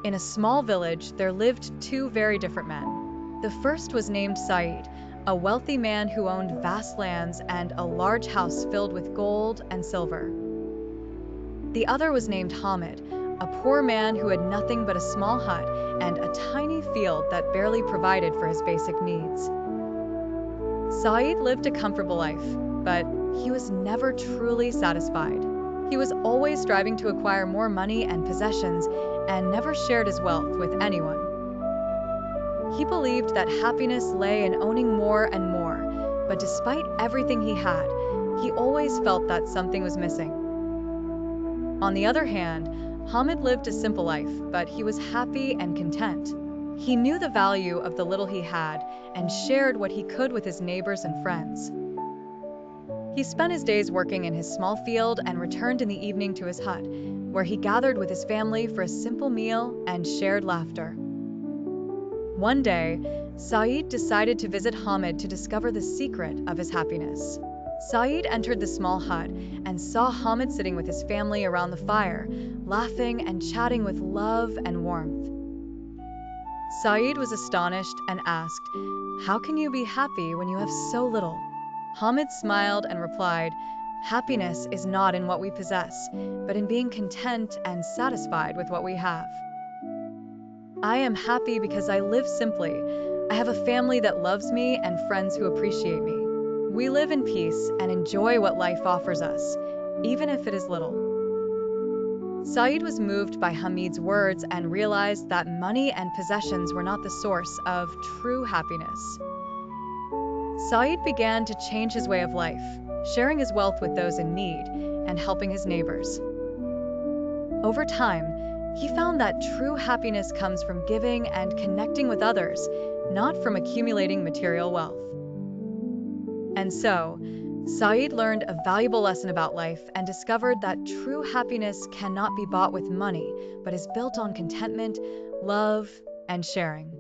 In a small village, there lived two very different men. The first was named Said, a wealthy man who owned vast lands and a large house filled with gold and silver. The other was named Hamid, a poor man who had nothing but a small hut and a tiny field that barely provided for his basic needs. Said lived a comfortable life, but he was never truly satisfied. He was always striving to acquire more money and possessions and never shared his wealth with anyone. He believed that happiness lay in owning more and more, but despite everything he had, he always felt that something was missing. On the other hand, Hamid lived a simple life, but he was happy and content. He knew the value of the little he had and shared what he could with his neighbors and friends. He spent his days working in his small field and returned in the evening to his hut, where he gathered with his family for a simple meal and shared laughter. One day, Said decided to visit Hamid to discover the secret of his happiness. Said entered the small hut and saw Hamid sitting with his family around the fire, laughing and chatting with love and warmth. Said was astonished and asked, "How can you be happy when you have so little?" Hamid smiled and replied, "Happiness is not in what we possess, but in being content and satisfied with what we have. I am happy because I live simply. I have a family that loves me and friends who appreciate me. We live in peace and enjoy what life offers us, even if it is little." Said was moved by Hamid's words and realized that money and possessions were not the source of true happiness. Said began to change his way of life, sharing his wealth with those in need and helping his neighbors. Over time, he found that true happiness comes from giving and connecting with others, not from accumulating material wealth. And so, Said learned a valuable lesson about life and discovered that true happiness cannot be bought with money, but is built on contentment, love, and sharing.